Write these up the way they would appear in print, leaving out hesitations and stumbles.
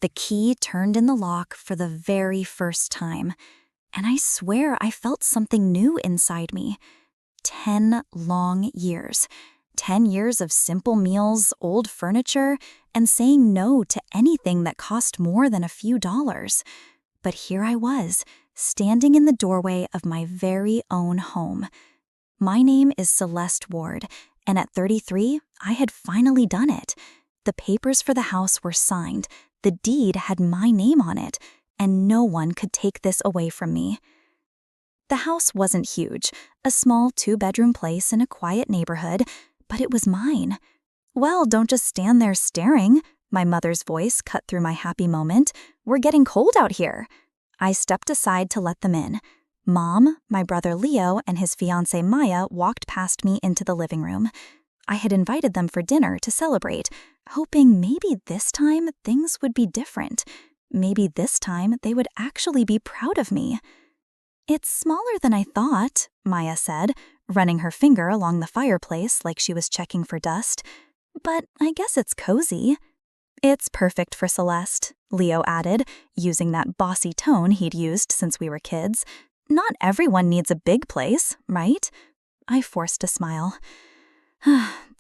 The key turned in the lock for the very first time, and I swear I felt something new inside me. 10 long years. 10 years of simple meals, old furniture, and saying no to anything that cost more than a few dollars. But here I was, standing in the doorway of my very own home. My name is Celeste Ward, and at 33, I had finally done it. The papers for the house were signed, the deed had my name on it, and no one could take this away from me. The house wasn't huge, a small 2-bedroom place in a quiet neighborhood, but it was mine. Well, don't just stand there staring, my mother's voice cut through my happy moment. We're getting cold out here. I stepped aside to let them in. Mom, my brother Leo, and his fiancée Maya walked past me into the living room. I had invited them for dinner to celebrate, hoping maybe this time things would be different. Maybe this time they would actually be proud of me. It's smaller than I thought, Maya said, running her finger along the fireplace like she was checking for dust. But I guess it's cozy. It's perfect for Celeste, Leo added, using that bossy tone he'd used since we were kids. Not everyone needs a big place, right? I forced a smile.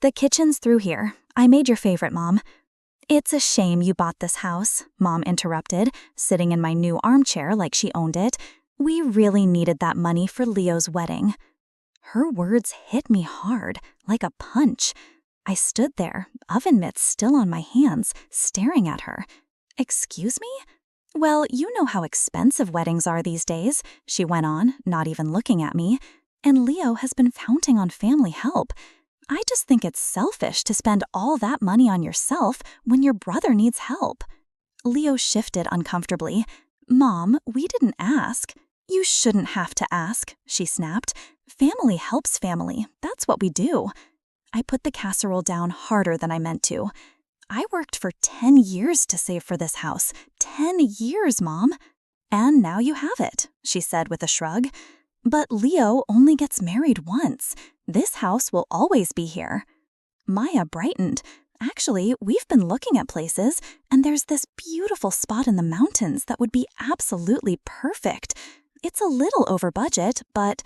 The kitchen's through here. I made your favorite, Mom. It's a shame you bought this house, Mom interrupted, sitting in my new armchair like she owned it. We really needed that money for Leo's wedding. Her words hit me hard, like a punch. I stood there, oven mitts still on my hands, staring at her. Excuse me? Well, you know how expensive weddings are these days, she went on, not even looking at me. And Leo has been counting on family help. I just think it's selfish to spend all that money on yourself when your brother needs help. Leo shifted uncomfortably. Mom, we didn't ask. You shouldn't have to ask, she snapped. Family helps family. That's what we do. I put the casserole down harder than I meant to. I worked for 10 years to save for this house. 10 years, Mom. And now you have it, she said with a shrug. But Leo only gets married once. This house will always be here. Maya brightened. Actually, we've been looking at places, and there's this beautiful spot in the mountains that would be absolutely perfect. It's a little over budget, but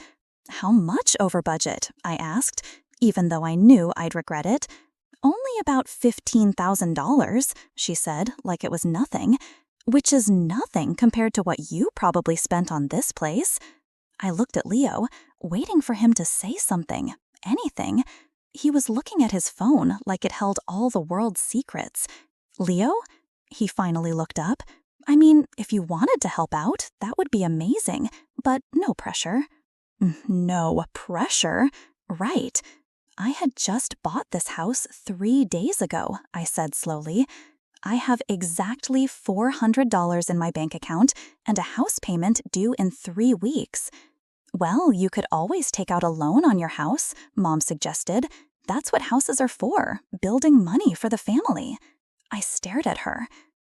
how much over budget? I asked, even though I knew I'd regret it. Only about $15,000, she said, like it was nothing, which is nothing compared to what you probably spent on this place. I looked at Leo, waiting for him to say something, anything. He was looking at his phone like it held all the world's secrets. Leo? He finally looked up. I mean, if you wanted to help out, that would be amazing, but no pressure. No pressure? Right. I had just bought this house 3 days ago, I said slowly. I have exactly $400 in my bank account and a house payment due in 3 weeks. Well, you could always take out a loan on your house, Mom suggested. That's what houses are for, building money for the family. I stared at her.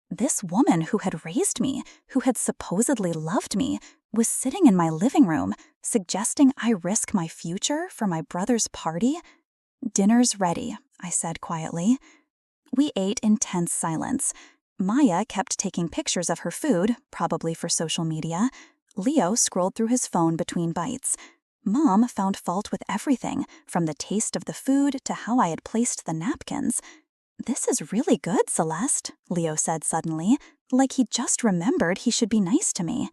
This woman who had raised me, who had supposedly loved me, was sitting in my living room, suggesting I risk my future for my brother's party. Dinner's ready, I said quietly. We ate in tense silence. Maya kept taking pictures of her food, probably for social media. Leo scrolled through his phone between bites. Mom found fault with everything, from the taste of the food to how I had placed the napkins. This is really good, Celeste, Leo said suddenly, like he just remembered he should be nice to me.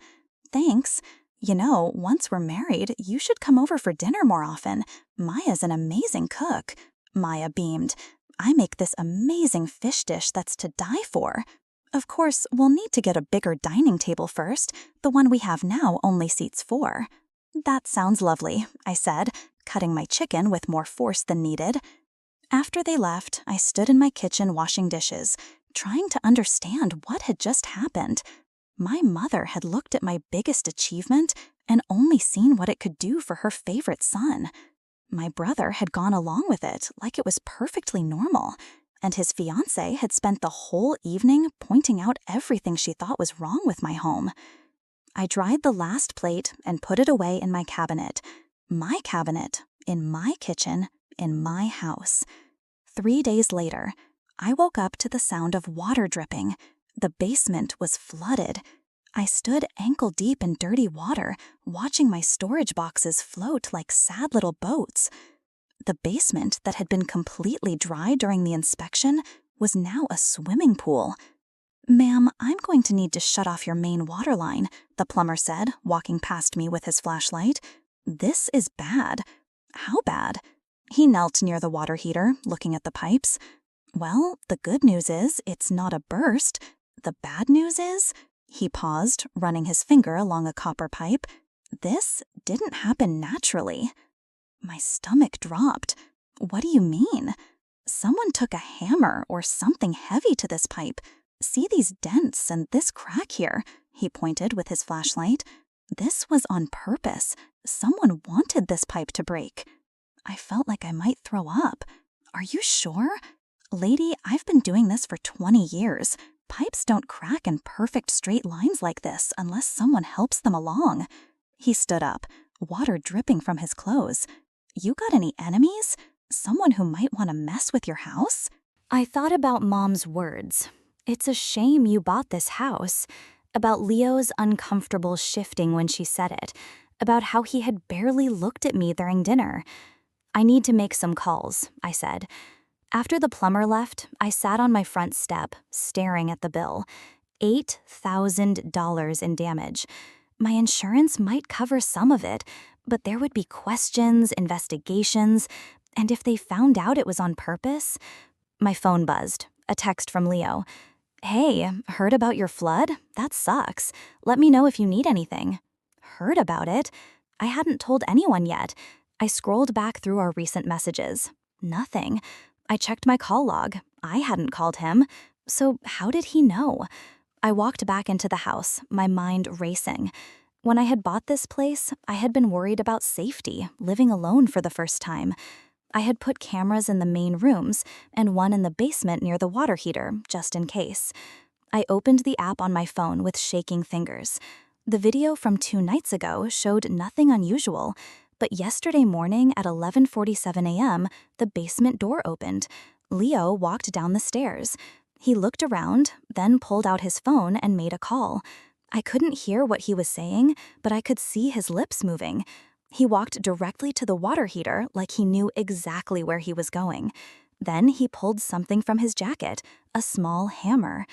Thanks. You know, once we're married, you should come over for dinner more often. Maya's an amazing cook. Maya beamed. I make this amazing fish dish that's to die for. Of course, we'll need to get a bigger dining table first. The one we have now only seats 4. That sounds lovely, I said, cutting my chicken with more force than needed. After they left, I stood in my kitchen washing dishes, trying to understand what had just happened. My mother had looked at my biggest achievement and only seen what it could do for her favorite son. My brother had gone along with it like it was perfectly normal, and his fiancée had spent the whole evening pointing out everything she thought was wrong with my home. I dried the last plate and put it away in my cabinet. My cabinet, in my kitchen, in my house. 3 days later, I woke up to the sound of water dripping. The basement was flooded. I stood ankle-deep in dirty water, watching my storage boxes float like sad little boats. The basement that had been completely dry during the inspection was now a swimming pool. "Ma'am, I'm going to need to shut off your main water line," the plumber said, walking past me with his flashlight. "This is bad." "How bad?" He knelt near the water heater, looking at the pipes. "Well, the good news is it's not a burst. The bad news is—" He paused, running his finger along a copper pipe. "This didn't happen naturally." My stomach dropped. "What do you mean?" "Someone took a hammer or something heavy to this pipe. See these dents and this crack here," he pointed with his flashlight. "This was on purpose. Someone wanted this pipe to break." I felt like I might throw up. "Are you sure?" "Lady, I've been doing this for 20 years. Pipes don't crack in perfect straight lines like this unless someone helps them along." He stood up, water dripping from his clothes. "You got any enemies? Someone who might want to mess with your house?" I thought about Mom's words. "It's a shame you bought this house." About Leo's uncomfortable shifting when she said it. About how he had barely looked at me during dinner. "I need to make some calls," I said. After the plumber left, I sat on my front step, staring at the bill. $8,000 in damage. My insurance might cover some of it, but there would be questions, investigations, and if they found out it was on purpose... My phone buzzed. A text from Leo. "Hey, heard about your flood? That sucks. Let me know if you need anything." Heard about it? I hadn't told anyone yet. I scrolled back through our recent messages. Nothing. I checked my call log. I hadn't called him. So how did he know? I walked back into the house, my mind racing. When I had bought this place, I had been worried about safety, living alone for the first time. I had put cameras in the main rooms and one in the basement near the water heater, just in case. I opened the app on my phone with shaking fingers. The video from 2 nights ago showed nothing unusual, but yesterday morning at 11:47 a.m., the basement door opened. Leo walked down the stairs. He looked around, then pulled out his phone and made a call. I couldn't hear what he was saying, but I could see his lips moving. He walked directly to the water heater like he knew exactly where he was going. Then he pulled something from his jacket, a small hammer.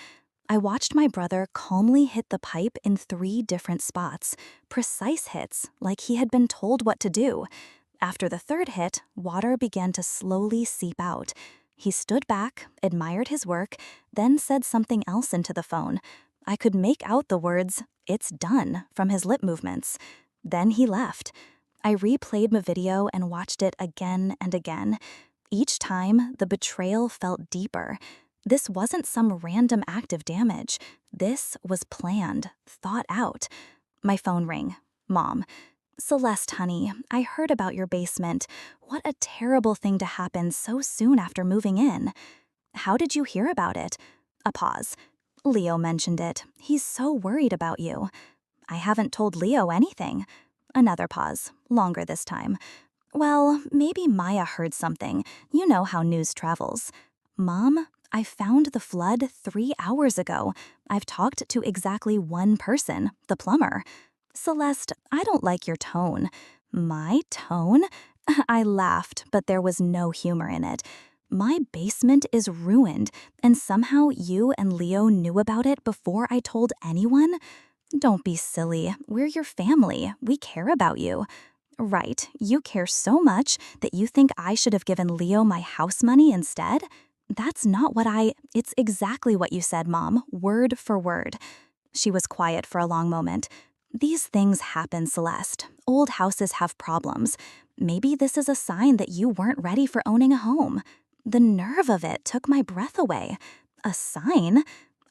I watched my brother calmly hit the pipe in 3 different spots, precise hits, like he had been told what to do. After the 3rd hit, water began to slowly seep out. He stood back, admired his work, then said something else into the phone. I could make out the words, "It's done," from his lip movements. Then he left. I replayed the video and watched it again and again. Each time, the betrayal felt deeper. This wasn't some random act of damage. This was planned, thought out. My phone rang. Mom. "Celeste, honey, I heard about your basement. What a terrible thing to happen so soon after moving in." "How did you hear about it?" A pause. "Leo mentioned it. He's so worried about you." "I haven't told Leo anything." Another pause, longer this time. "Well, maybe Maya heard something. You know how news travels." "Mom, I found the flood 3 hours ago. I've talked to exactly one person, the plumber." "Celeste, I don't like your tone." "My tone?" I laughed, but there was no humor in it. "My basement is ruined, and somehow you and Leo knew about it before I told anyone?" "Don't be silly. We're your family. We care about you." "Right. You care so much that you think I should have given Leo my house money instead?" "That's not what It's exactly what you said, Mom, word for word." She was quiet for a long moment. "These things happen, Celeste. Old houses have problems. Maybe this is a sign that you weren't ready for owning a home." The nerve of it took my breath away. "A sign?"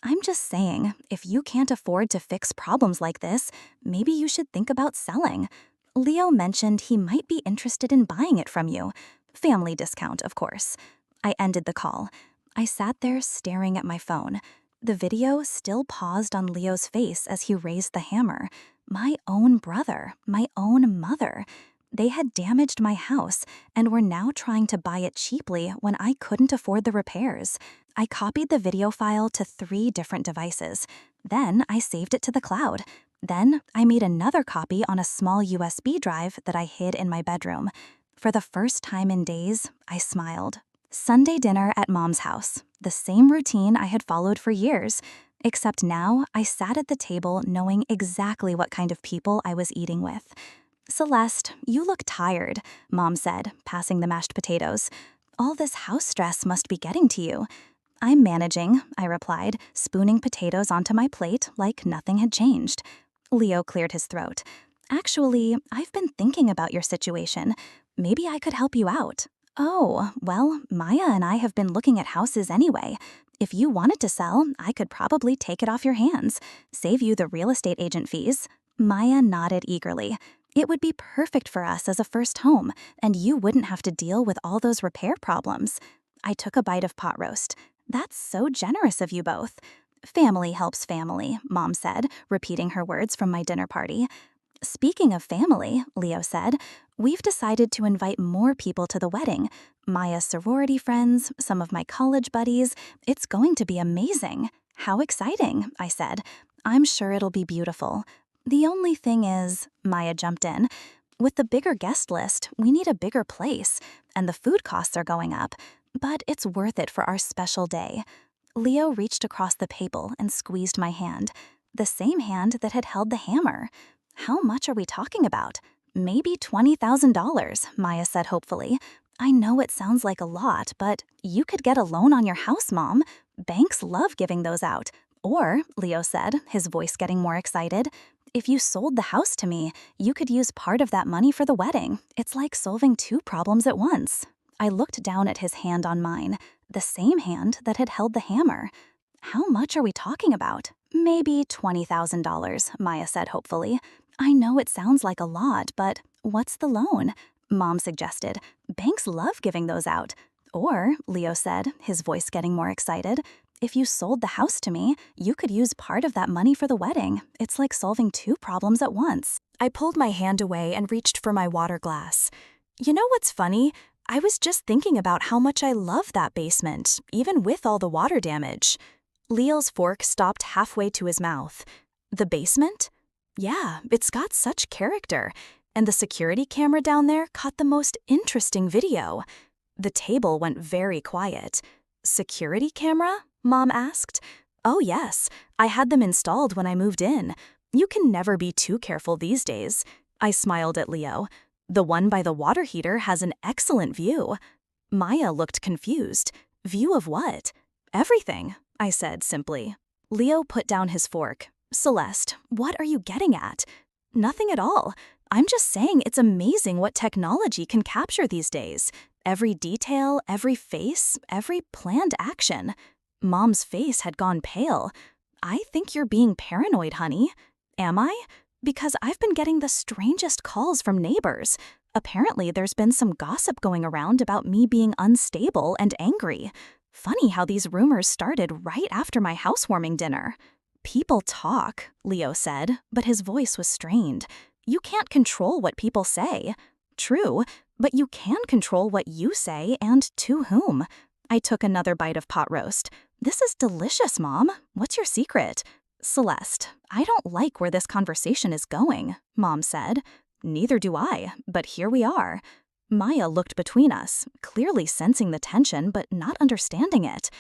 "I'm just saying, if you can't afford to fix problems like this, maybe you should think about selling. Leo mentioned he might be interested in buying it from you. Family discount, of course." I ended the call. I sat there staring at my phone. The video still paused on Leo's face as he raised the hammer. My own brother, my own mother. They had damaged my house and were now trying to buy it cheaply when I couldn't afford the repairs. I copied the video file to 3 different devices. Then I saved it to the cloud. Then I made another copy on a small USB drive that I hid in my bedroom. For the first time in days, I smiled. Sunday dinner at Mom's house, the same routine I had followed for years, except now I sat at the table knowing exactly what kind of people I was eating with. "Celeste, you look tired," Mom said, passing the mashed potatoes. "All this house stress must be getting to you." "I'm managing," I replied, spooning potatoes onto my plate like nothing had changed. Leo cleared his throat. "Actually, I've been thinking about your situation. Maybe I could help you out." "Oh, well, Maya and I have been looking at houses anyway. If you wanted to sell, I could probably take it off your hands, save you the real estate agent fees." Maya nodded eagerly. "It would be perfect for us as a first home, and you wouldn't have to deal with all those repair problems." I took a bite of pot roast. "That's so generous of you both." "Family helps family," Mom said, repeating her words from my dinner party. "Speaking of family," Leo said, "we've decided to invite more people to the wedding. Maya's sorority friends, some of my college buddies. It's going to be amazing." "How exciting," I said. "I'm sure it'll be beautiful." "The only thing is," Maya jumped in, "with the bigger guest list, we need a bigger place, and the food costs are going up. But it's worth it for our special day." Leo reached across the table and squeezed my hand, the same hand that had held the hammer. "How much are we talking about?" "Maybe $20,000, Maya said hopefully. "I know it sounds like a lot, but you could get a loan on your house, Mom. Banks love giving those out." "Or," Leo said, his voice getting more excited, "if you sold the house to me, you could use part of that money for the wedding. It's like solving 2 problems at once." I looked down at his hand on mine, the same hand that had held the hammer. "How much are we talking about?" "Maybe $20,000, Maya said hopefully. "I know it sounds like a lot, but what's the loan?" Mom suggested. "Banks love giving those out." "Or," Leo said, his voice getting more excited, "if you sold the house to me, you could use part of that money for the wedding. It's like solving 2 problems at once." I pulled my hand away and reached for my water glass. "You know what's funny? I was just thinking about how much I love that basement, even with all the water damage." Leo's fork stopped halfway to his mouth. "The basement?" "Yeah, it's got such character. And the security camera down there caught the most interesting video." The table went very quiet. "Security camera?" Mom asked. "Oh yes, I had them installed when I moved in. You can never be too careful these days." I smiled at Leo. "The one by the water heater has an excellent view." Maya looked confused. "View of what?" "Everything," I said simply. Leo put down his fork. "Celeste, what are you getting at?" "Nothing at all. I'm just saying it's amazing what technology can capture these days. Every detail, every face, every planned action." Mom's face had gone pale. "I think you're being paranoid, honey." "Am I?" "Because I've been getting the strangest calls from neighbors. Apparently there's been some gossip going around about me being unstable and angry. Funny how these rumors started right after my housewarming dinner." "People talk," Leo said, but his voice was strained. "You can't control what people say." "True, but you can control what you say and to whom." I took another bite of pot roast. "This is delicious, Mom. What's your secret?" "Celeste, I don't like where this conversation is going," Mom said. "Neither do I, but here we are." Maya looked between us, clearly sensing the tension but not understanding it.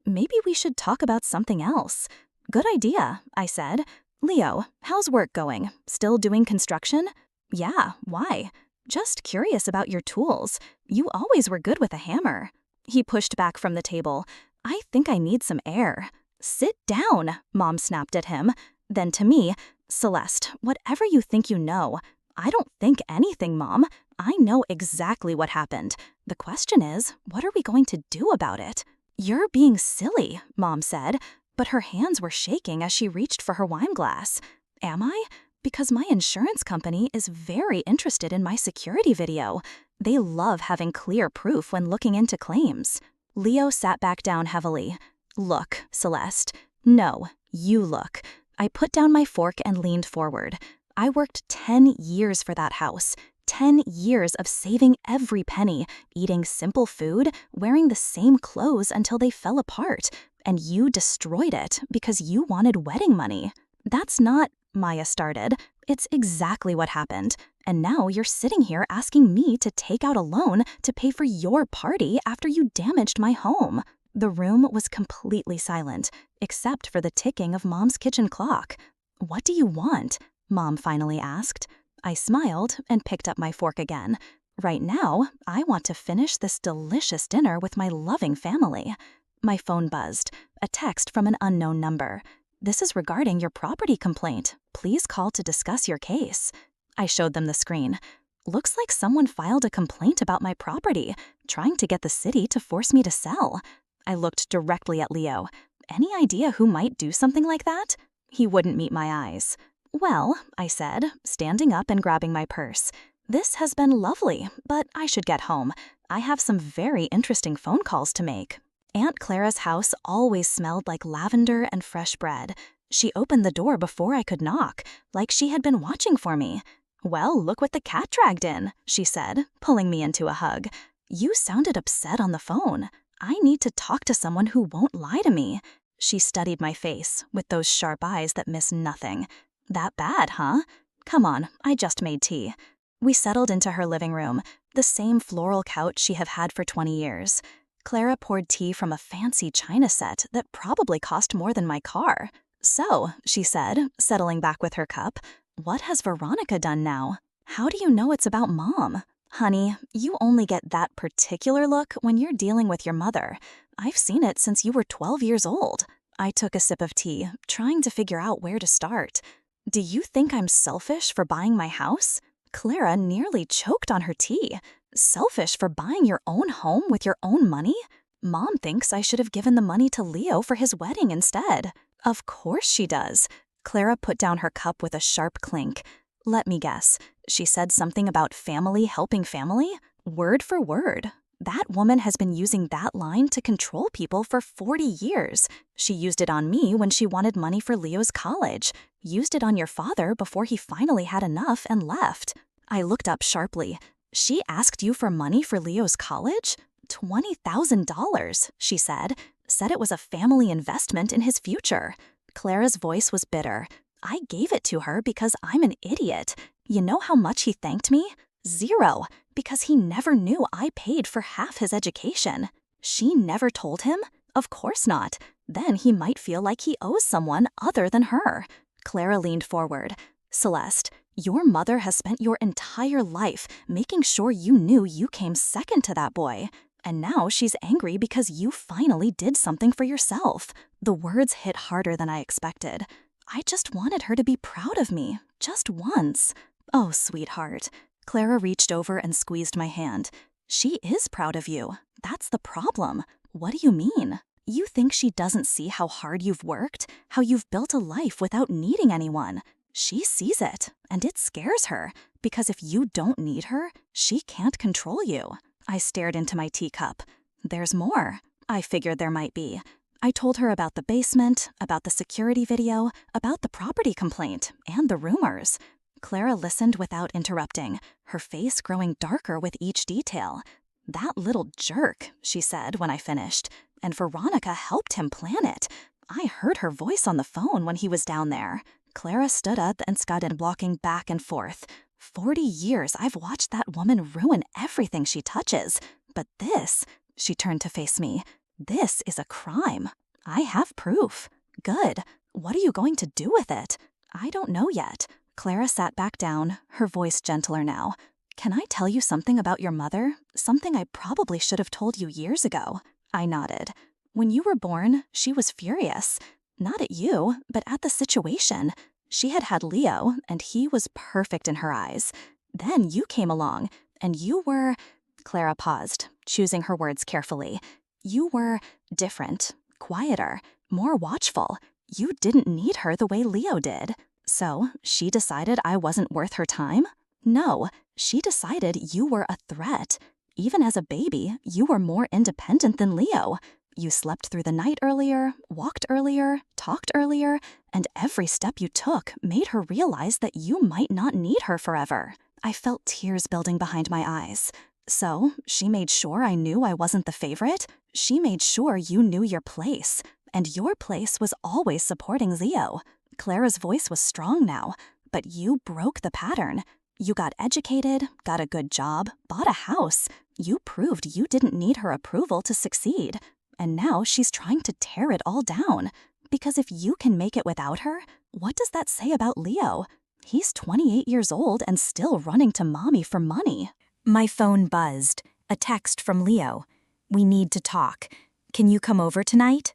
"Maybe we should talk about something else." "Good idea," I said. "Leo, how's work going? Still doing construction?" "Yeah, why?" "Just curious about your tools. You always were good with a hammer." He pushed back from the table. "I think I need some air." "Sit down," Mom snapped at him. Then to me, "Celeste, whatever you think you know." "I don't think anything, Mom. I know exactly what happened. The question is, what are we going to do about it?" "You're being silly," Mom said, but her hands were shaking as she reached for her wine glass. "Am I? Because my insurance company is very interested in my security video. They love having clear proof when looking into claims." Leo sat back down heavily. "Look, Celeste. No, you look." I put down my fork and leaned forward. "I worked 10 years for that house. 10 years of saving every penny, eating simple food, wearing the same clothes until they fell apart, and you destroyed it because you wanted wedding money. That's not, Maya started. It's exactly what happened. And now you're sitting here asking me to take out a loan to pay for your party after you damaged my home. The room was completely silent, except for the ticking of Mom's kitchen clock. "What do you want?" Mom finally asked. I smiled and picked up my fork again. Right now, I want to finish this delicious dinner with my loving family. My phone buzzed, a text from an unknown number. "This is regarding your property complaint. Please call to discuss your case." I showed them the screen. "Looks like someone filed a complaint about my property, trying to get the city to force me to sell." I looked directly at Leo. "Any idea who might do something like that?" He wouldn't meet my eyes. "Well," I said, standing up and grabbing my purse, "this has been lovely, but I should get home. I have some very interesting phone calls to make." Aunt Clara's house always smelled like lavender and fresh bread. She opened the door before I could knock, like she had been watching for me. "Well, look what the cat dragged in," she said, pulling me into a hug. "You sounded upset on the phone. I need to talk to someone who won't lie to me." She studied my face with those sharp eyes that miss nothing. "That bad, huh? Come on, I just made tea." We settled into her living room, the same floral couch she had had for 20 years. Clara poured tea from a fancy china set that probably cost more than my car. "So," she said, settling back with her cup, "what has Veronica done now? How do you know it's about Mom?" "Honey, you only get that particular look when you're dealing with your mother. I've seen it since you were 12 years old." I took a sip of tea, trying to figure out where to start. "Do you think I'm selfish for buying my house?" Clara nearly choked on her tea. "Selfish for buying your own home with your own money? Mom thinks I should have given the money to Leo for his wedding instead." "Of course she does." Clara put down her cup with a sharp clink. "Let me guess. She said something about family helping family? Word for word. That woman has been using that line to control people for 40 years. She used it on me when she wanted money for Leo's college. Used it on your father before he finally had enough and left." I looked up sharply. "She asked you for money for Leo's college? $20,000, she said. Said it was a family investment in his future." Clara's voice was bitter. "I gave it to her because I'm an idiot. You know how much he thanked me? 0, because he never knew I paid for half his education." "She never told him?" "Of course not. Then he might feel like he owes someone other than her." Clara leaned forward. "Celeste, your mother has spent your entire life making sure you knew you came second to that boy. And now she's angry because you finally did something for yourself." The words hit harder than I expected. I just wanted her to be proud of me, just once. "Oh, sweetheart." Clara reached over and squeezed my hand. "She is proud of you. That's the problem." "What do you mean?" "You think she doesn't see how hard you've worked, how you've built a life without needing anyone. She sees it, and it scares her, because if you don't need her, she can't control you." I stared into my teacup. "There's more." I figured there might be. I told her about the basement, about the security video, about the property complaint, and the rumors. Clara listened without interrupting, her face growing darker with each detail. "That little jerk," she said when I finished, "and Veronica helped him plan it. I heard her voice on the phone when he was down there." Clara stood up and started walking back and forth. 40 years I've watched that woman ruin everything she touches. But this, she turned to face me, this is a crime. I have proof. Good. What are you going to do with it? I don't know yet. Clara sat back down, her voice gentler now. "Can I tell you something about your mother? Something I probably should have told you years ago." I nodded. "When you were born, she was furious. Not at you, but at the situation. She had had Leo, and he was perfect in her eyes. Then you came along, and you were—" Clara paused, choosing her words carefully. "You were different, quieter, more watchful. You didn't need her the way Leo did. So she decided I wasn't worth her time? No, she decided you were a threat. Even as a baby, you were more independent than Leo. You slept through the night earlier, walked earlier, talked earlier, and every step you took made her realize that you might not need her forever." I felt tears building behind my eyes. So, she made sure I knew I wasn't the favorite? She made sure you knew your place. And your place was always supporting Leo. Clara's voice was strong now, but you broke the pattern. You got educated, got a good job, bought a house. You proved you didn't need her approval to succeed. And now she's trying to tear it all down. Because if you can make it without her, what does that say about Leo? He's 28 years old and still running to mommy for money. My phone buzzed. A text from Leo. "We need to talk. Can you come over tonight?"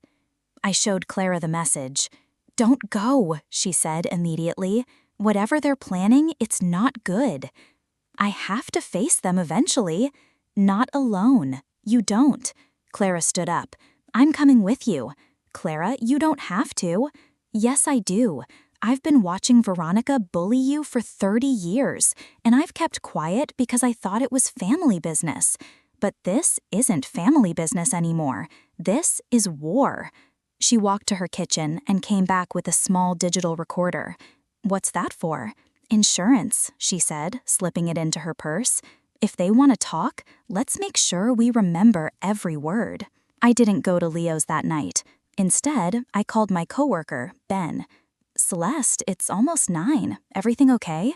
I showed Clara the message. "Don't go," she said immediately. "Whatever they're planning, it's not good." "I have to face them eventually." "Not alone. You don't." Clara stood up. "I'm coming with you." "Clara, you don't have to." "Yes, I do. I've been watching Veronica bully you for 30 years, and I've kept quiet because I thought it was family business. But this isn't family business anymore. This is war." She walked to her kitchen and came back with a small digital recorder. "What's that for?" "Insurance," she said, slipping it into her purse. "If they want to talk, let's make sure we remember every word." I didn't go to Leo's that night. Instead, I called my coworker, Ben. "Celeste, it's almost 9. Everything okay?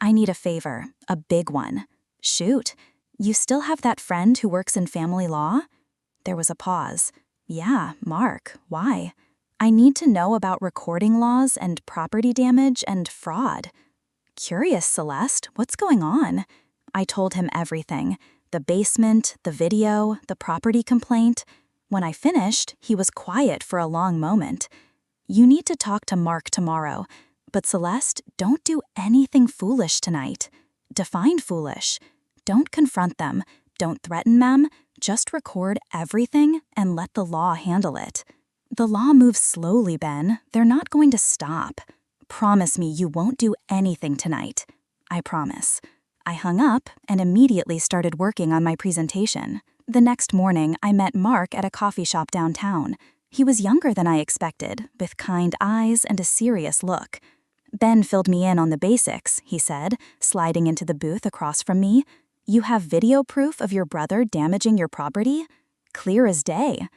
I need a favor, a big one." "Shoot. You still have that friend who works in family law?" There was a pause. "Yeah, Mark. Why?" "I need to know about recording laws and property damage and fraud." "Curious, Celeste. What's going on?" I told him everything. The basement, the video, the property complaint. When I finished, he was quiet for a long moment. "You need to talk to Mark tomorrow. But Celeste, don't do anything foolish tonight." Define foolish. Don't confront them. Don't threaten them. Just record everything and let the law handle it. "The law moves slowly, Ben. They're not going to stop." "Promise me you won't do anything tonight." "I promise." I hung up and immediately started working on my presentation. The next morning, I met Mark at a coffee shop downtown. He was younger than I expected, with kind eyes and a serious look. "Ben filled me in on the basics," he said, sliding into the booth across from me. "You have video proof of your brother damaging your property?" "Clear as day."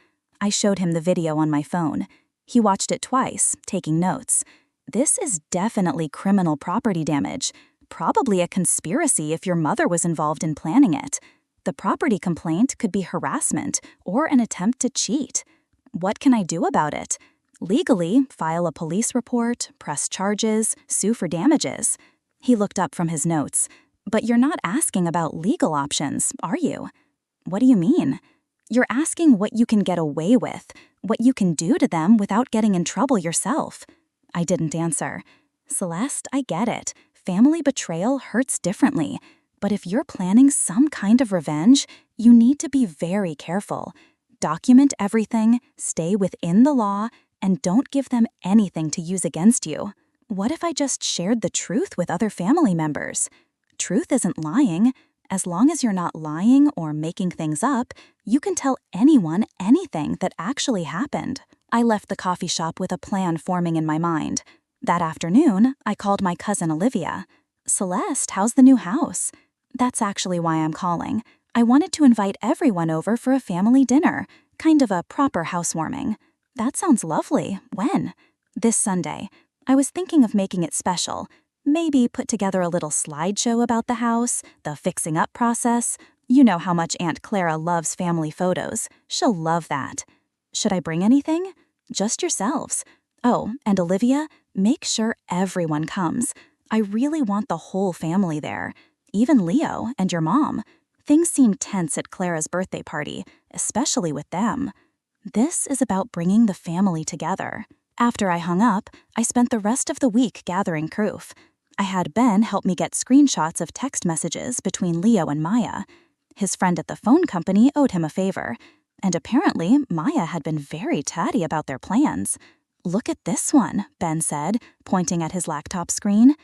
I showed him the video on my phone. He watched it twice, taking notes. "This is definitely criminal property damage. Probably a conspiracy if your mother was involved in planning it. The property complaint could be harassment or an attempt to cheat. What can I do about it?" "Legally, file a police report, press charges, sue for damages." He looked up from his notes. "But you're not asking about legal options, are you?" "What do you mean?" "You're asking what you can get away with, what you can do to them without getting in trouble yourself." I didn't answer. "Celeste, I get it. Family betrayal hurts differently. But if you're planning some kind of revenge, you need to be very careful. Document everything, stay within the law, and don't give them anything to use against you." "What if I just shared the truth with other family members?" "Truth isn't lying. As long as you're not lying or making things up, you can tell anyone anything that actually happened." I left the coffee shop with a plan forming in my mind. That afternoon, I called my cousin Olivia. "Celeste, how's the new house?" "That's actually why I'm calling. I wanted to invite everyone over for a family dinner, kind of a proper housewarming." "That sounds lovely. When?" "This Sunday. I was thinking of making it special. Maybe put together a little slideshow about the house, the fixing up process. You know how much Aunt Clara loves family photos. She'll love that." "Should I bring anything?" "Just yourselves. Oh, and Olivia, make sure everyone comes. I really want the whole family there. Even Leo and your mom. Things seem tense at Clara's birthday party, especially with them." This is about bringing the family together. After I hung up, I spent the rest of the week gathering proof. I had Ben help me get screenshots of text messages between Leo and Maya. His friend at the phone company owed him a favor, and apparently Maya had been very tatty about their plans. "Look at this one," Ben said, pointing at his laptop screen.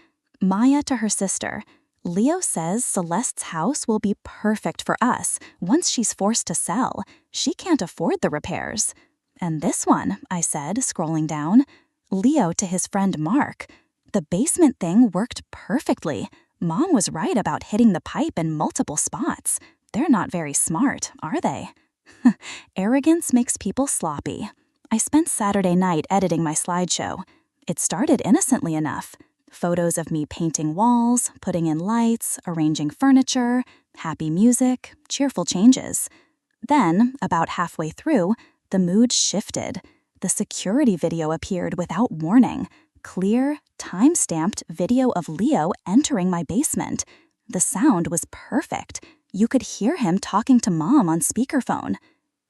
Maya to her sister. "Leo says Celeste's house will be perfect for us once she's forced to sell. She can't afford the repairs." "And this one," I said, scrolling down. Leo to his friend Mark. "The basement thing worked perfectly. Mom was right about hitting the pipe in multiple spots. They're not very smart, are they? Arrogance makes people sloppy. I spent Saturday night editing my slideshow. It started innocently enough. Photos of me painting walls, putting in lights, arranging furniture, happy music, cheerful changes. Then, about halfway through, the mood shifted. The security video appeared without warning. Clear, time-stamped video of Leo entering my basement. The sound was perfect. You could hear him talking to Mom on speakerphone.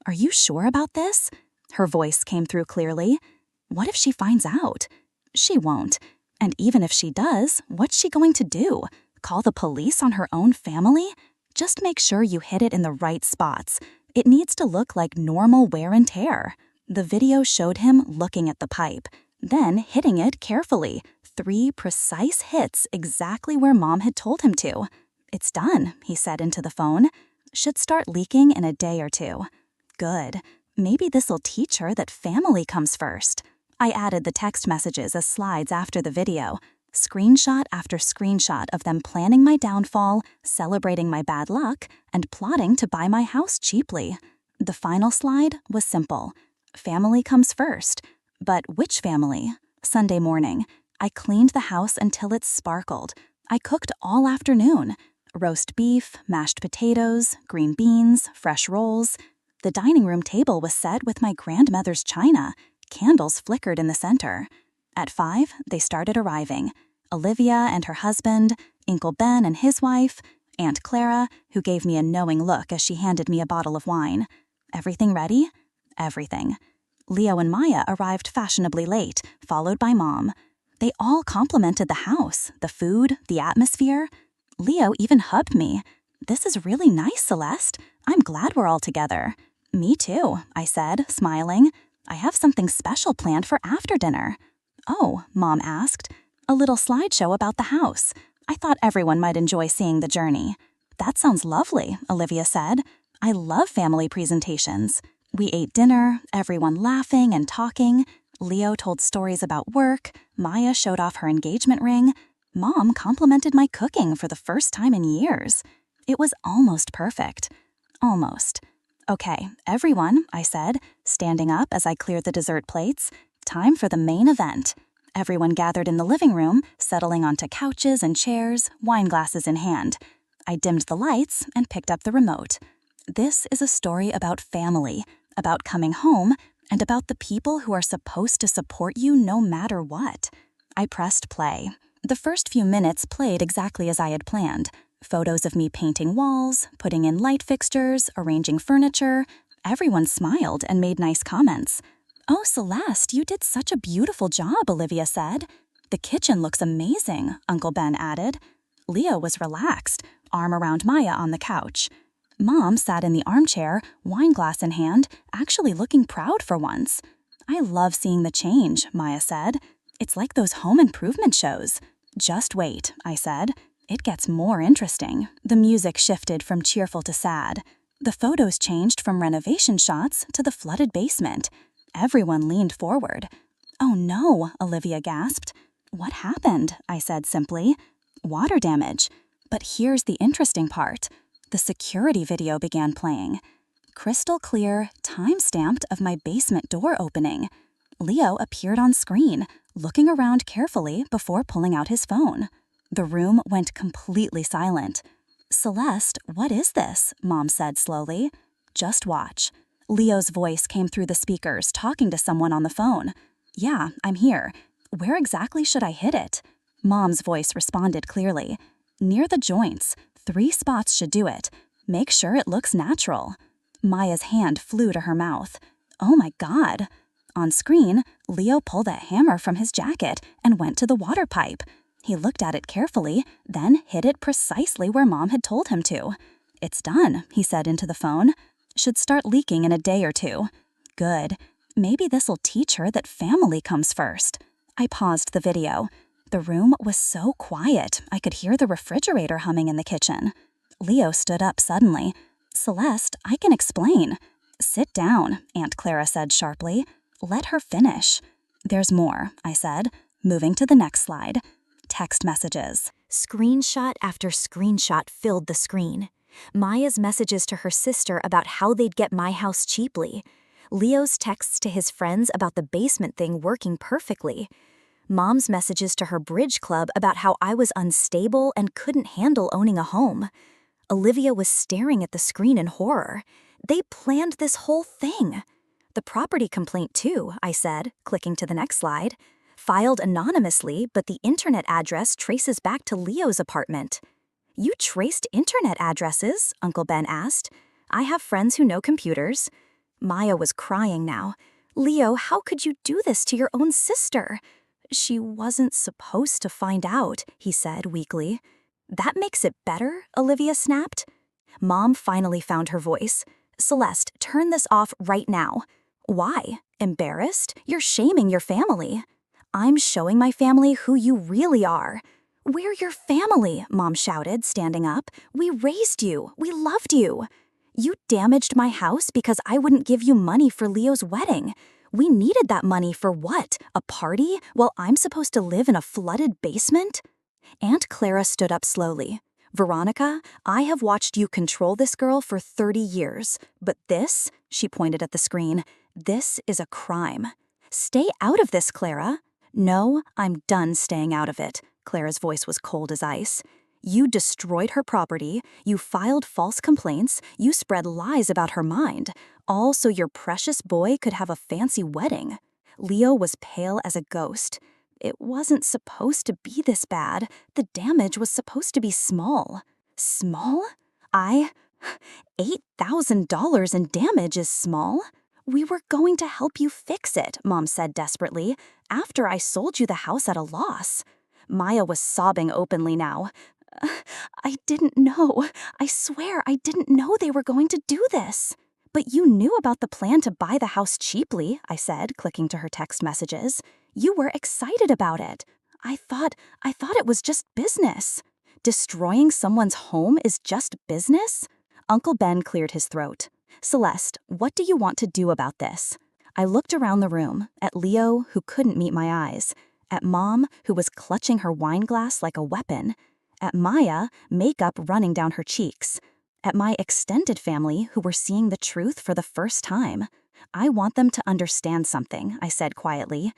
"Are you sure about this?" Her voice came through clearly. "What if she finds out?" "She won't. And even if she does, what's she going to do? Call the police on her own family? Just make sure you hit it in the right spots. It needs to look like normal wear and tear." The video showed him looking at the pipe, then hitting it carefully. 3 precise hits exactly where Mom had told him to. "It's done," he said into the phone. "Should start leaking in a day or 2. Good. Maybe this'll teach her that family comes first. I added the text messages as slides after the video. Screenshot after screenshot of them planning my downfall, celebrating my bad luck, and plotting to buy my house cheaply. The final slide was simple. Family comes first. But which family? Sunday morning. I cleaned the house until it sparkled. I cooked all afternoon. Roast beef, mashed potatoes, green beans, fresh rolls. The dining room table was set with my grandmother's china. Candles flickered in the center. At 5, they started arriving. Olivia and her husband, Uncle Ben and his wife, Aunt Clara, who gave me a knowing look as she handed me a bottle of wine. Everything ready? Everything. Leo and Maya arrived fashionably late, followed by Mom. They all complimented the house, the food, the atmosphere. Leo even hugged me. "This is really nice, Celeste. I'm glad we're all together." "Me too," I said, smiling. "I have something special planned for after dinner." "Oh," Mom asked. "A little slideshow about the house. I thought everyone might enjoy seeing the journey." "That sounds lovely," Olivia said. "I love family presentations." We ate dinner, everyone laughing and talking. Leo told stories about work. Maya showed off her engagement ring. Mom complimented my cooking for the first time in years. It was almost perfect. Almost. "Okay, everyone," I said, standing up as I cleared the dessert plates. "Time for the main event." Everyone gathered in the living room, settling onto couches and chairs, wine glasses in hand. I dimmed the lights and picked up the remote. This is a story about family, about coming home, and about the people who are supposed to support you no matter what. I pressed play. The first few minutes played exactly as I had planned. Photos of me painting walls, putting in light fixtures, arranging furniture. Everyone smiled and made nice comments. "Oh, Celeste, you did such a beautiful job," Olivia said. "The kitchen looks amazing," Uncle Ben added. Leo was relaxed, arm around Maya on the couch. Mom sat in the armchair, wine glass in hand, actually looking proud for once. "I love seeing the change," Maya said. "It's like those home improvement shows." "Just wait," I said. "It gets more interesting." The music shifted from cheerful to sad. The photos changed from renovation shots to the flooded basement. Everyone leaned forward. "Oh no," Olivia gasped. "What happened?" I said simply. "Water damage." But here's the interesting part. The security video began playing. Crystal clear, time-stamped of my basement door opening. Leo appeared on screen, looking around carefully before pulling out his phone. The room went completely silent. "Celeste, what is this?" Mom said slowly. "Just watch." Leo's voice came through the speakers, talking to someone on the phone. "Yeah, I'm here. Where exactly should I hit it?" Mom's voice responded clearly. "Near the joints. 3 spots should do it. Make sure it looks natural." Maya's hand flew to her mouth. "Oh my God." On screen, Leo pulled a hammer from his jacket and went to the water pipe. He looked at it carefully, then hit it precisely where Mom had told him to. "It's done," he said into the phone. "Should start leaking in a day or 2. Good. Maybe this'll teach her that family comes first." I paused the video. The room was so quiet, I could hear the refrigerator humming in the kitchen. Leo stood up suddenly. "Celeste, I can explain." "Sit down," Aunt Clara said sharply. "Let her finish." "There's more," I said, moving to the next slide. Text messages. Screenshot after screenshot filled the screen. Maya's messages to her sister about how they'd get my house cheaply. Leo's texts to his friends about the basement thing working perfectly. Mom's messages to her bridge club about how I was unstable and couldn't handle owning a home. Olivia was staring at the screen in horror. They planned this whole thing. The property complaint too, I said, clicking to the next slide. Filed anonymously, but the internet address traces back to Leo's apartment. You traced internet addresses? Uncle Ben asked. I have friends who know computers. Maya was crying now. Leo, how could you do this to your own sister? She wasn't supposed to find out, he said weakly. That makes it better, Olivia snapped. Mom finally found her voice. Celeste, turn this off right now. Why? Embarrassed? You're shaming your family. I'm showing my family who you really are. We're your family, Mom shouted, standing up. We raised you. We loved you. You damaged my house because I wouldn't give you money for Leo's wedding. We needed that money for what? A party? While I'm supposed to live in a flooded basement? Aunt Clara stood up slowly. Veronica, I have watched you control this girl for 30 years. But this, she pointed at the screen, this is a crime. Stay out of this, Clara. No, I'm done staying out of it. Clara's voice was cold as ice. You destroyed her property, you filed false complaints, you spread lies about her mind, all so your precious boy could have a fancy wedding. Leo was pale as a ghost. It wasn't supposed to be this bad. The damage was supposed to be small. Small? $8,000 in damage is small? We were going to help you fix it, Mom said desperately, after I sold you the house at a loss. Maya was sobbing openly now. I didn't know. I swear I didn't know they were going to do this. But you knew about the plan to buy the house cheaply, I said, clicking to her text messages. You were excited about it. I thought it was just business. Destroying someone's home is just business? Uncle Ben cleared his throat. Celeste, what do you want to do about this? I looked around the room, at Leo, who couldn't meet my eyes, at Mom, who was clutching her wine glass like a weapon, at Maya, makeup running down her cheeks, at my extended family who were seeing the truth for the first time. I want them to understand something, I said quietly.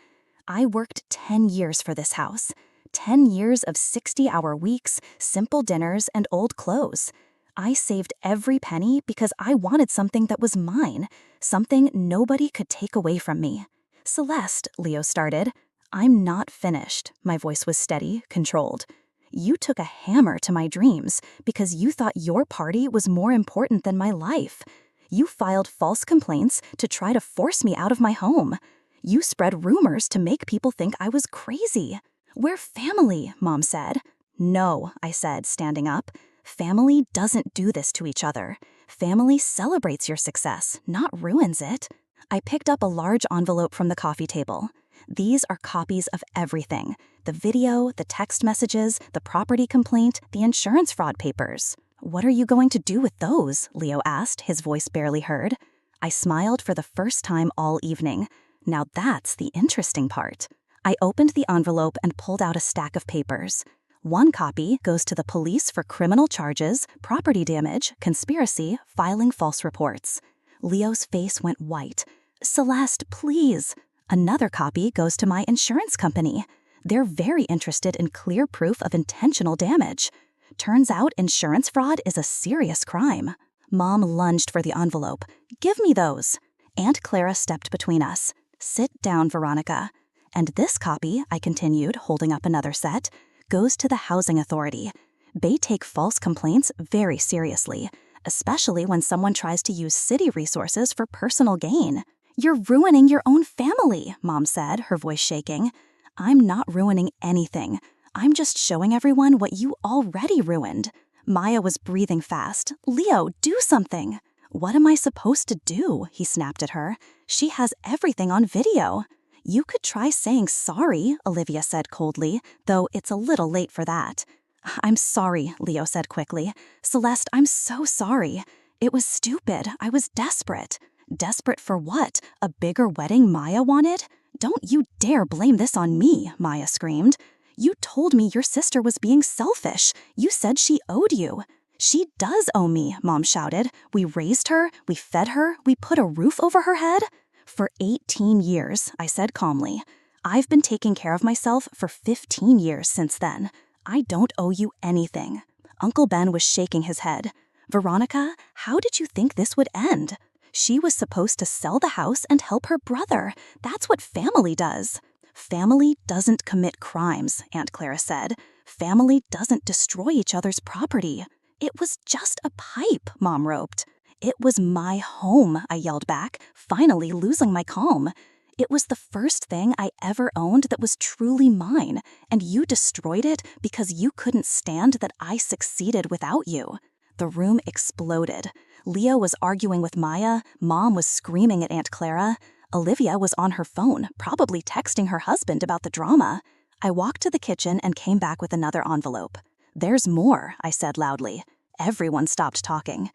I worked 10 years for this house. 10 years of 60-hour weeks, simple dinners, and old clothes. I saved every penny because I wanted something that was mine, something nobody could take away from me. Celeste, Leo started. I'm not finished. My voice was steady, controlled. You took a hammer to my dreams because you thought your party was more important than my life. You filed false complaints to try to force me out of my home. You spread rumors to make people think I was crazy. We're family, Mom said. No, I said, standing up. Family doesn't do this to each other. Family celebrates your success, not ruins it. I picked up a large envelope from the coffee table. These are copies of everything. The video, the text messages, the property complaint, the insurance fraud papers. What are you going to do with those? Leo asked, his voice barely heard. I smiled for the first time all evening. Now that's the interesting part. I opened the envelope and pulled out a stack of papers. One copy goes to the police for criminal charges, property damage, conspiracy, filing false reports. Leo's face went white. Celeste, please. Another copy goes to my insurance company. They're very interested in clear proof of intentional damage. Turns out insurance fraud is a serious crime. Mom lunged for the envelope. Give me those. Aunt Clara stepped between us. Sit down, Veronica. And this copy, I continued, holding up another set, goes to the housing authority. They take false complaints very seriously, especially when someone tries to use city resources for personal gain. You're ruining your own family, Mom said, her voice shaking. I'm not ruining anything. I'm just showing everyone what you already ruined. Maya was breathing fast. Leo, do something. What am I supposed to do? He snapped at her. She has everything on video. You could try saying sorry, Olivia said coldly, though it's a little late for that. I'm sorry, Leo said quickly. Celeste, I'm so sorry. It was stupid. I was desperate. Desperate for what? A bigger wedding Maya wanted? Don't you dare blame this on me, Maya screamed. You told me your sister was being selfish. You said she owed you." "She does owe me," Mom shouted. "We raised her, we fed her, we put a roof over her head." "For 18 years, I said calmly. "I've been taking care of myself for 15 years since then. I don't owe you anything." Uncle Ben was shaking his head. "Veronica, how did you think this would end? She was supposed to sell the house and help her brother. That's what family does." "Family doesn't commit crimes," Aunt Clara said. "Family doesn't destroy each other's property." "It was just a pipe," Mom roped. "It was my home," I yelled back, finally losing my calm. "It was the first thing I ever owned that was truly mine, and you destroyed it because you couldn't stand that I succeeded without you." The room exploded. Leo was arguing with Maya, Mom was screaming at Aunt Clara. Olivia was on her phone, probably texting her husband about the drama. I walked to the kitchen and came back with another envelope. "There's more," I said loudly. Everyone stopped talking.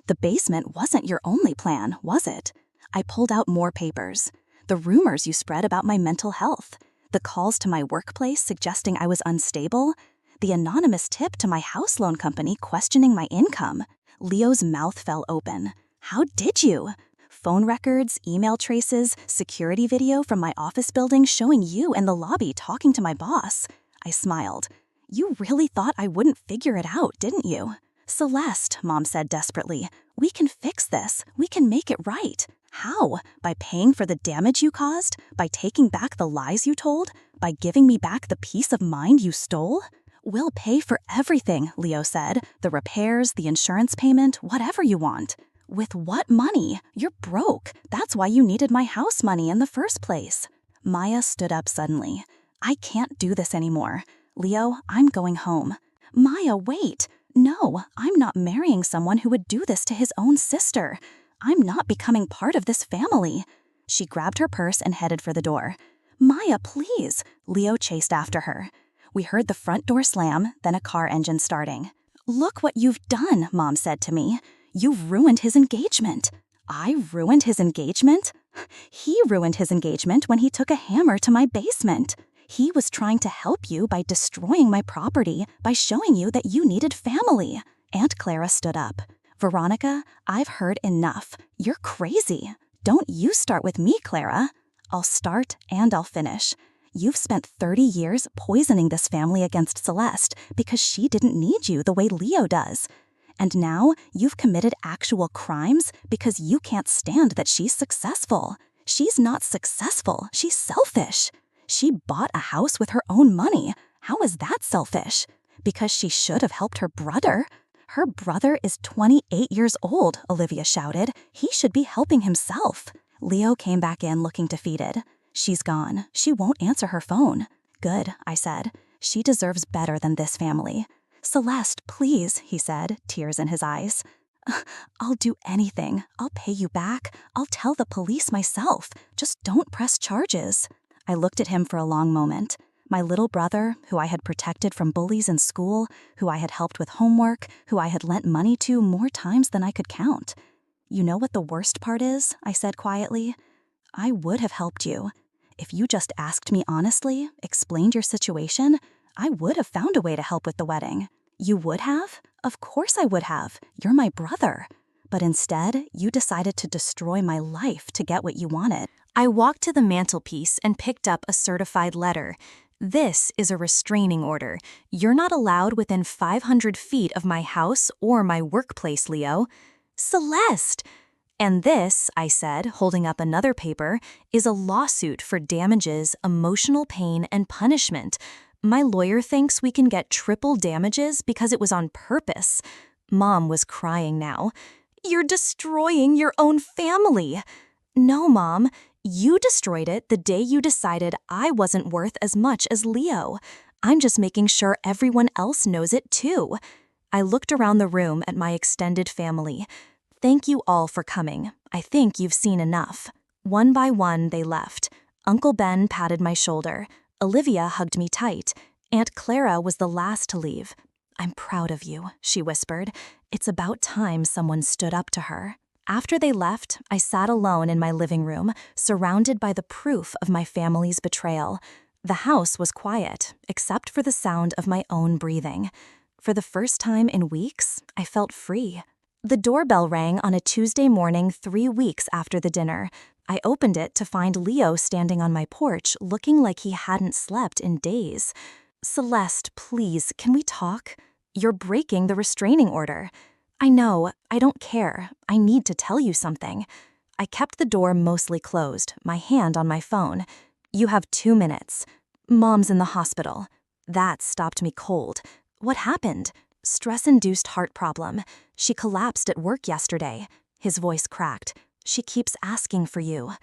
"The basement wasn't your only plan, was it?" I pulled out more papers. "The rumors you spread about my mental health. The calls to my workplace suggesting I was unstable. The anonymous tip to my house loan company questioning my income." Leo's mouth fell open. "How did you?" "Phone records, email traces, security video from my office building showing you in the lobby talking to my boss." I smiled. "You really thought I wouldn't figure it out, didn't you?" "Celeste," Mom said desperately, "we can fix this. We can make it right." "How? By paying for the damage you caused? By taking back the lies you told? By giving me back the peace of mind you stole?" "We'll pay for everything," Leo said. "The repairs, the insurance payment, whatever you want." "With what money? You're broke. That's why you needed my house money in the first place." Maya stood up suddenly. "I can't do this anymore. Leo, I'm going home." "Maya, wait. No, I'm not marrying someone who would do this to his own sister. I'm not becoming part of this family." She grabbed her purse and headed for the door. "Maya, please." Leo chased after her. We heard the front door slam, then a car engine starting. "Look what you've done," Mom said to me. "You've ruined his engagement." "I ruined his engagement?" "He ruined his engagement when he took a hammer to my basement. He was trying to help you by destroying my property, by showing you that you needed family." Aunt Clara stood up. "Veronica, I've heard enough. You're crazy. Don't you start with me, Clara." "I'll start and I'll finish. You've spent 30 years poisoning this family against Celeste because she didn't need you the way Leo does. And now you've committed actual crimes because you can't stand that she's successful. She's not successful, she's selfish. She bought a house with her own money. How is that selfish? Because she should have helped her brother. Her brother is 28 years old, Olivia shouted. He should be helping himself." Leo came back in looking defeated. "She's gone. She won't answer her phone." "Good," I said. "She deserves better than this family." "Celeste, please," he said, tears in his eyes. "I'll do anything. I'll pay you back. I'll tell the police myself. Just don't press charges." I looked at him for a long moment. My little brother, who I had protected from bullies in school, who I had helped with homework, who I had lent money to more times than I could count. "You know what the worst part is?" I said quietly. "I would have helped you. If you just asked me honestly, explained your situation, I would have found a way to help with the wedding." "You would have? Of course I would have. You're my brother." "But instead, you decided to destroy my life to get what you wanted." I walked to the mantelpiece and picked up a certified letter. "This is a restraining order. You're not allowed within 500 feet of my house or my workplace, Leo." "Celeste!" "And this," I said, holding up another paper, "is a lawsuit for damages, emotional pain, and punishment. My lawyer thinks we can get triple damages because it was on purpose." Mom was crying now. "You're destroying your own family." "No, Mom. You destroyed it the day you decided I wasn't worth as much as Leo. I'm just making sure everyone else knows it too." I looked around the room at my extended family. "Thank you all for coming. I think you've seen enough." One by one, they left. Uncle Ben patted my shoulder. Olivia hugged me tight. Aunt Clara was the last to leave. "I'm proud of you," she whispered. It's about time someone stood up to her. After they left, I sat alone in my living room, surrounded by the proof of my family's betrayal. The house was quiet, except for the sound of my own breathing. For the first time in weeks, I felt free. The doorbell rang on a Tuesday morning 3 weeks after the dinner. I opened it to find Leo standing on my porch looking like he hadn't slept in days. "Celeste, please, can we talk? You're breaking the restraining order." "I know, I don't care. I need to tell you something." I kept the door mostly closed, my hand on my phone. "You have 2 minutes. Mom's in the hospital." That stopped me cold. "What happened?" "Stress-induced heart problem. She collapsed at work yesterday." His voice cracked. "She keeps asking for you."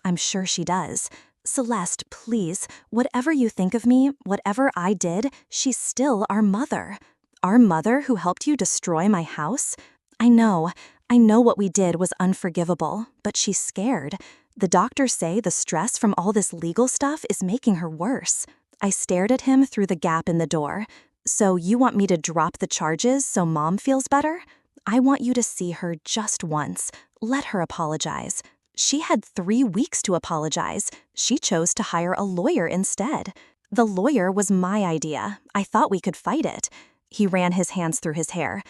"I'm sure she does." "Celeste, please, whatever you think of me, whatever I did, she's still our mother." "Our mother who helped you destroy my house?" I know what we did was unforgivable, but she's scared. The doctors say the stress from all this legal stuff is making her worse." I stared at him through the gap in the door. "So you want me to drop the charges so Mom feels better?" "I want you to see her just once. Let her apologize." She had 3 weeks to apologize. She chose to hire a lawyer instead. "The lawyer was my idea. I thought we could fight it." He ran his hands through his hair.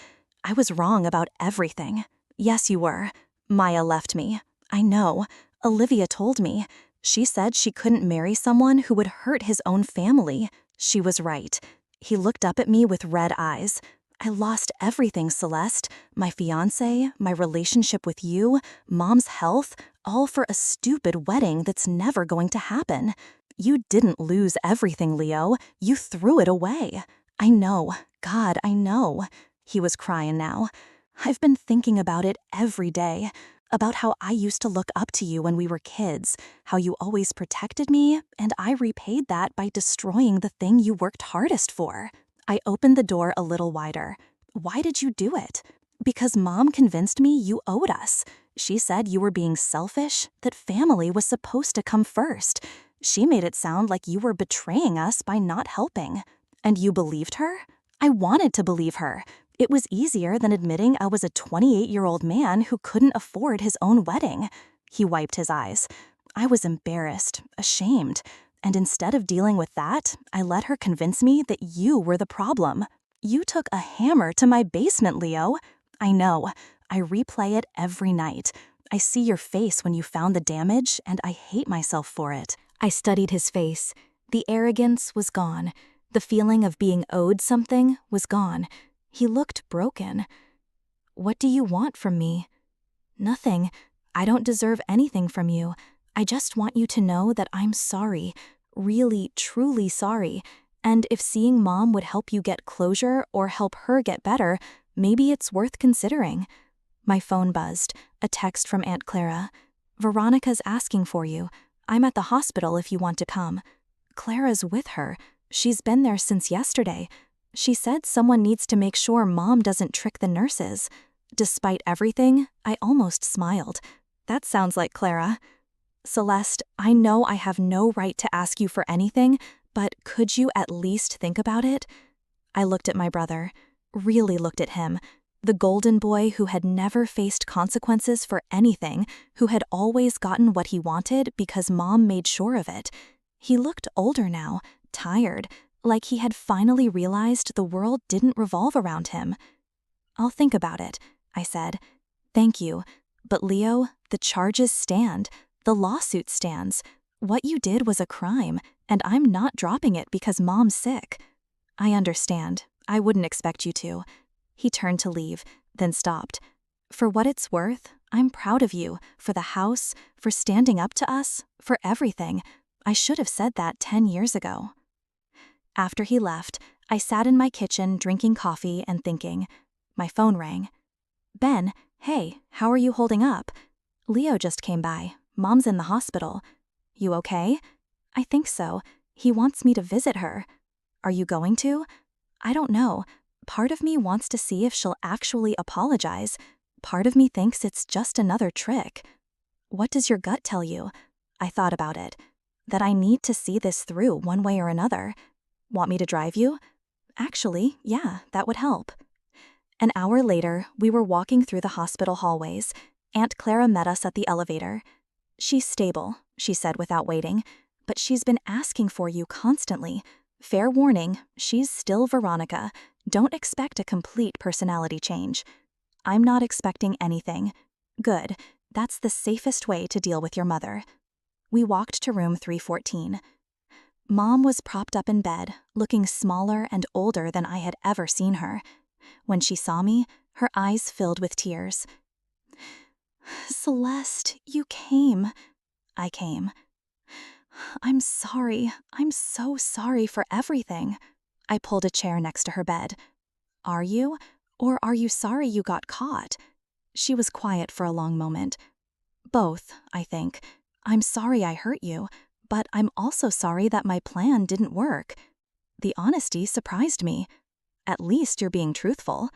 "I was wrong about everything." "Yes, you were." "Maya left me." "I know. Olivia told me. She said she couldn't marry someone who would hurt his own family." "She was right." He looked up at me with red eyes. "I lost everything, Celeste. My fiancé, my relationship with you, Mom's health, all for a stupid wedding that's never going to happen." "You didn't lose everything, Leo. You threw it away." "I know. God, I know." He was crying now. "I've been thinking about it every day. About how I used to look up to you when we were kids, how you always protected me, and I repaid that by destroying the thing you worked hardest for." I opened the door a little wider. "Why did you do it?" "Because Mom convinced me you owed us. She said you were being selfish, that family was supposed to come first. She made it sound like you were betraying us by not helping." "And you believed her?" "I wanted to believe her. It was easier than admitting I was a 28-year-old man who couldn't afford his own wedding." He wiped his eyes. "I was embarrassed, ashamed. And instead of dealing with that, I let her convince me that you were the problem. You took a hammer to my basement, Leo." "I know. I replay it every night. I see your face when you found the damage, and I hate myself for it." I studied his face. The arrogance was gone. The feeling of being owed something was gone. He looked broken. "What do you want from me?" "Nothing. I don't deserve anything from you. I just want you to know that I'm sorry. Really, truly sorry. And if seeing Mom would help you get closure or help her get better, maybe it's worth considering." My phone buzzed. A text from Aunt Clara. "Veronica's asking for you. I'm at the hospital if you want to come." Clara's with her. She's been there since yesterday. She said someone needs to make sure Mom doesn't trick the nurses. Despite everything, I almost smiled. That sounds like Clara. "Celeste, I know I have no right to ask you for anything, but could you at least think about it?" I looked at my brother, really looked at him, the golden boy who had never faced consequences for anything, who had always gotten what he wanted because Mom made sure of it. He looked older now, tired, like he had finally realized the world didn't revolve around him. "I'll think about it," I said. "Thank you. But Leo, the charges stand. The lawsuit stands. What you did was a crime, and I'm not dropping it because Mom's sick." "I understand. I wouldn't expect you to." He turned to leave, then stopped. "For what it's worth, I'm proud of you, for the house, for standing up to us, for everything. I should have said that 10 years ago." After he left, I sat in my kitchen drinking coffee and thinking. My phone rang. "Ben, hey, how are you holding up?" "Leo just came by. Mom's in the hospital." "You okay?" "I think so. He wants me to visit her." "Are you going to?" "I don't know. Part of me wants to see if she'll actually apologize. Part of me thinks it's just another trick." "What does your gut tell you?" I thought about it. "That I need to see this through one way or another." "Want me to drive you?" "Actually, yeah, that would help." An hour later, we were walking through the hospital hallways. Aunt Clara met us at the elevator. "She's stable," she said without waiting. but she's been asking for you constantly. Fair warning, she's still Veronica. Don't expect a complete personality change. I'm not expecting anything. Good. That's the safest way to deal with your mother. We walked to room 314. Mom was propped up in bed, looking smaller and older than I had ever seen her. When she saw me, her eyes filled with tears. Celeste, you came. I came. I'm sorry. I'm so sorry for everything. I pulled a chair next to her bed. Are you? Or are you sorry you got caught? She was quiet for a long moment. Both, I think. I'm sorry I hurt you, but I'm also sorry that my plan didn't work. The honesty surprised me. At least you're being truthful.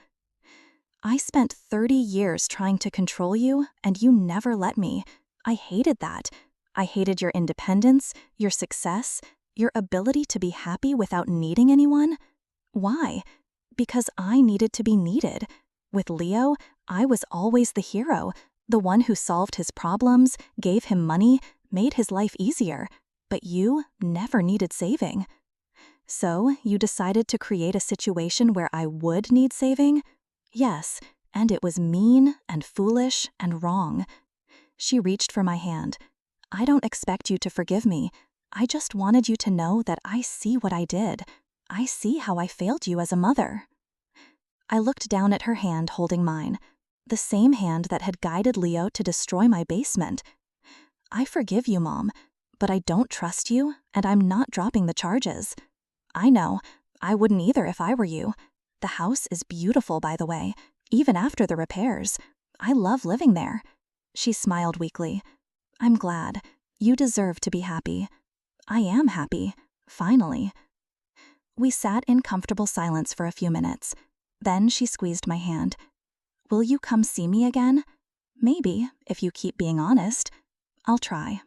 I spent 30 years trying to control you, and you never let me. I hated that. I hated your independence, your success, your ability to be happy without needing anyone. Why? Because I needed to be needed. With Leo, I was always the hero, the one who solved his problems, gave him money, made his life easier. But you never needed saving. So you decided to create a situation where I would need saving? Yes, and it was mean and foolish and wrong. She reached for my hand. I don't expect you to forgive me. I just wanted you to know that I see what I did. I see how I failed you as a mother. I looked down at her hand holding mine, the same hand that had guided Leo to destroy my basement. I forgive you, Mom, but I don't trust you, and I'm not dropping the charges. I know. I wouldn't either if I were you. The house is beautiful, by the way, even after the repairs. I love living there. She smiled weakly. I'm glad. You deserve to be happy. I am happy. Finally. We sat in comfortable silence for a few minutes. Then she squeezed my hand. Will you come see me again? Maybe, if you keep being honest. I'll try.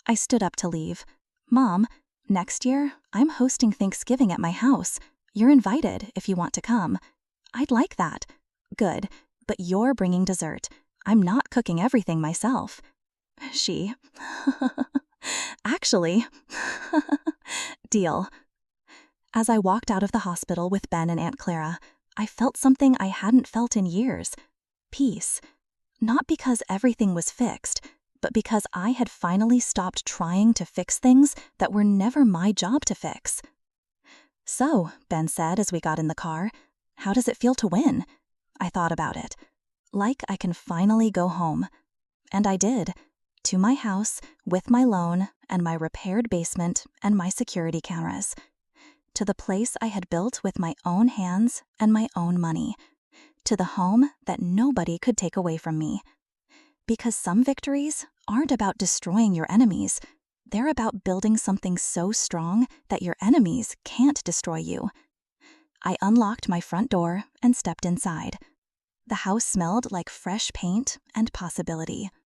I stood up to leave. Mom, next year, I'm hosting Thanksgiving at my house. You're invited if you want to come. I'd like that. Good, but you're bringing dessert. I'm not cooking everything myself. She. Actually. Deal. As I walked out of the hospital with Ben and Aunt Clara, I felt something I hadn't felt in years. Peace. Not because everything was fixed, but because I had finally stopped trying to fix things that were never my job to fix. So, Ben said as we got in the car, how does it feel to win? I thought about it. Like I can finally go home. And I did. To my house, with my loan, and my repaired basement, and my security cameras. To the place I had built with my own hands and my own money. To the home that nobody could take away from me. Because some victories aren't about destroying your enemies. They're about building something so strong that your enemies can't destroy you. I unlocked my front door and stepped inside. The house smelled like fresh paint and possibility.